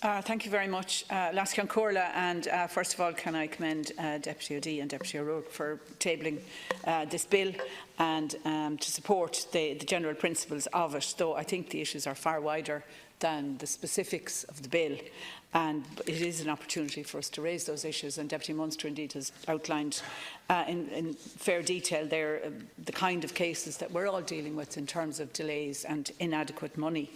Thank you very much, Lascian Corla, and first of all can I commend Deputy O'D and Deputy O'Rourke for tabling this bill and to support the general principles of it, though I think the issues are far wider than the specifics of the bill, and it is an opportunity for us to raise those issues, and Deputy Munster indeed has outlined in fair detail there the kind of cases that we're all dealing with in terms of delays and inadequate money.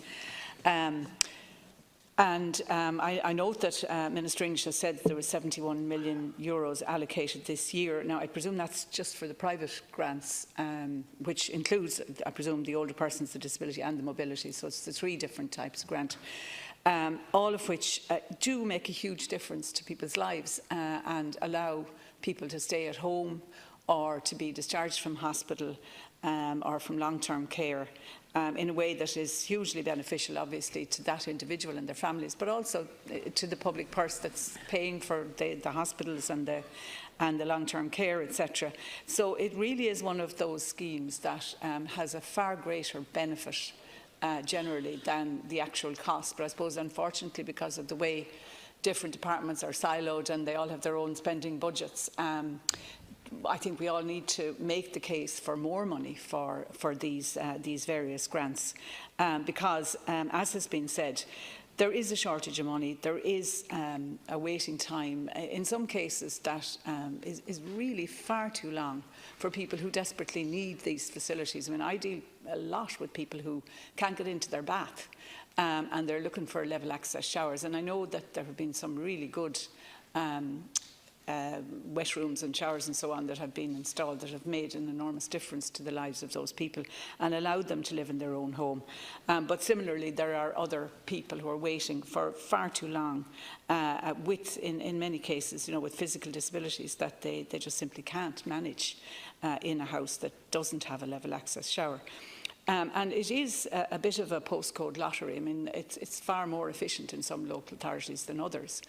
I note that Minister English has said that there was €71 million allocated this year. Now, I presume that's just for the private grants, which includes, I presume, the older persons, the disability and the mobility. So it's the three different types of grant, all of which do make a huge difference to people's lives and allow people to stay at home or to be discharged from hospital or from long-term care in a way that is hugely beneficial, obviously, to that individual and their families, but also to the public purse that's paying for the hospitals and the long-term care, etc. So it really is one of those schemes that has a far greater benefit generally than the actual cost. But I suppose, unfortunately, because of the way different departments are siloed and they all have their own spending budgets, I think we all need to make the case for more money for these various grants, because, as has been said, there is a shortage of money. There is a waiting time, in some cases, that is really far too long for people who desperately need these facilities. I mean, I deal a lot with people who can't get into their bath, and they're looking for level access showers. And I know that there have been some really good wet rooms and showers and so on that have been installed that have made an enormous difference to the lives of those people and allowed them to live in their own home. But similarly, there are other people who are waiting for far too long in many cases, with physical disabilities that they just simply can't manage in a house that doesn't have a level access shower. And it is a bit of a postcode lottery. I mean, it's far more efficient in some local authorities than others.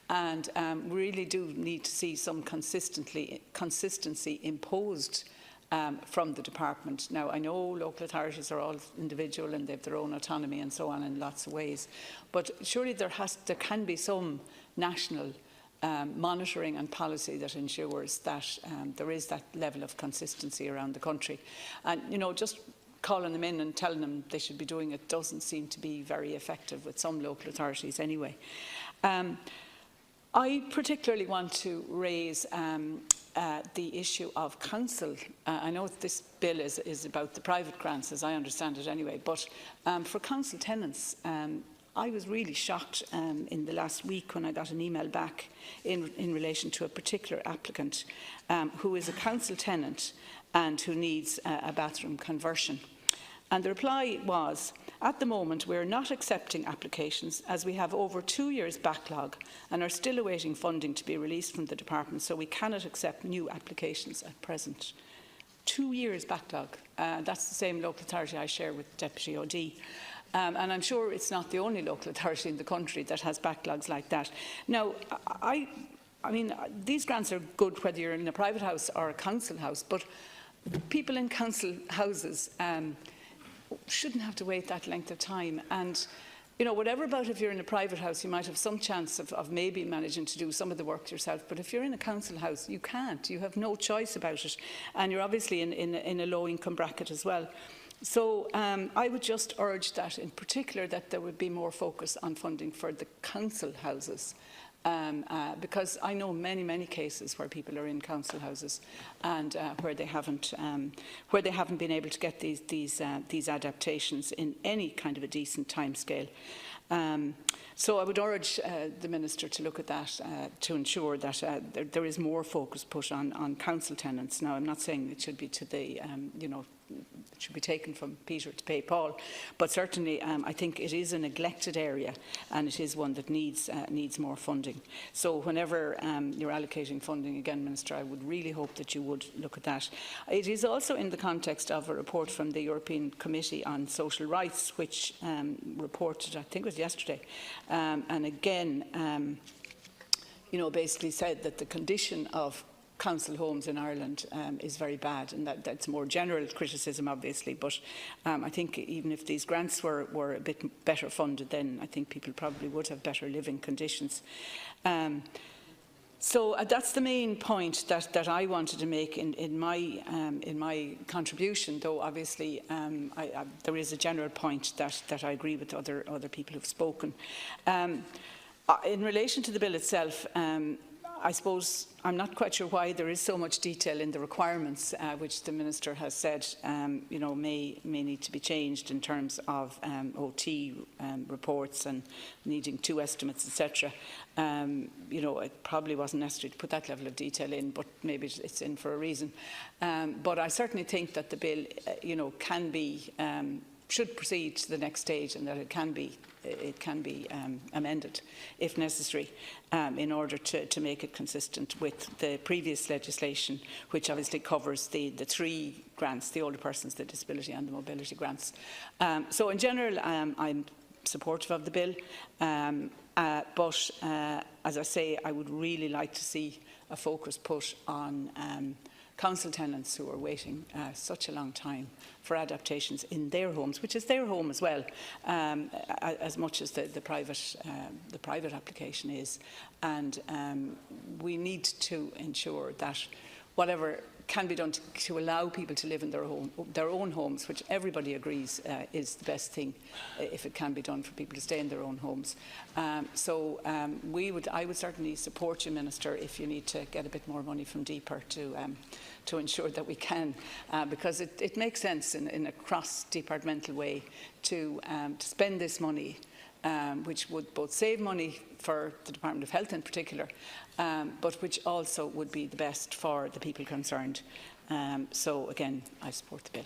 And we really do need to see some consistency imposed from the department. Now, I know local authorities are all individual and they have their own autonomy and so on in lots of ways. But surely there can be some national monitoring and policy that ensures that there is that level of consistency around the country. And, just calling them in and telling them they should be doing it doesn't seem to be very effective with some local authorities anyway. I particularly want to raise the issue of council. I know this bill is about the private grants, as I understand it anyway, but for council tenants, I was really shocked in the last week when I got an email back in relation to a particular applicant who is a council tenant and who needs a bathroom conversion. And the reply was, at the moment we are not accepting applications as we have over 2 years backlog and are still awaiting funding to be released from the department, so we cannot accept new applications at present. 2 years backlog. That's the same local authority I share with Deputy O'D. And I'm sure it's not the only local authority in the country that has backlogs like that. Now, I mean, these grants are good whether you're in a private house or a council house, but people in council houses shouldn't have to wait that length of time. And, whatever about if you're in a private house, you might have some chance of maybe managing to do some of the work yourself. But if you're in a council house, you can't. You have no choice about it. And you're obviously in a low-income bracket as well. So I would just urge that, in particular, that there would be more focus on funding for the council houses. Because I know many cases where people are in council houses and where they haven't been able to get these adaptations in any kind of a decent timescale. So I would urge the Minister to look at that to ensure that there is more focus put on council tenants. Now, I'm not saying it should be to the it should be taken from Peter to pay Paul, but certainly I think it is a neglected area and it is one that needs more funding. So whenever you're allocating funding, again, Minister, I would really hope that you would look at that. It is also in the context of a report from the European Committee on Social Rights, which reported, I think it was yesterday, and again, basically said that the condition of council homes in Ireland is very bad, and that's more general criticism, obviously. But I think even if these grants were a bit better funded, then I think people probably would have better living conditions. So that's the main point that I wanted to make in my contribution. Though obviously there is a general point that I agree with other people who've spoken. In relation to the bill itself, I suppose I'm not quite sure why there is so much detail in the requirements, which the Minister has said may need to be changed in terms of OT reports and needing 2 estimates, etc. It probably wasn't necessary to put that level of detail in, but maybe it's in for a reason. But I certainly think that the bill, should proceed to the next stage, and that it can be amended if necessary in order to make it consistent with the previous legislation, which obviously covers the 3 grants: the older persons, the disability and the mobility grants. So in general, I'm supportive of the bill, but as I say, I would really like to see a focus put on council tenants who are waiting such a long time for adaptations in their homes, which is their home as well, as much as the private application is. And we need to ensure that whatever can be done to allow people to live in their own homes, which everybody agrees is the best thing, if it can be done for people to stay in their own homes. I would certainly support you, Minister, if you need to get a bit more money from DEPR to ensure that we can, because it makes sense in a cross-departmental way to spend this money, which would both save money for the Department of Health in particular, but which also would be the best for the people concerned. So again, I support the bill.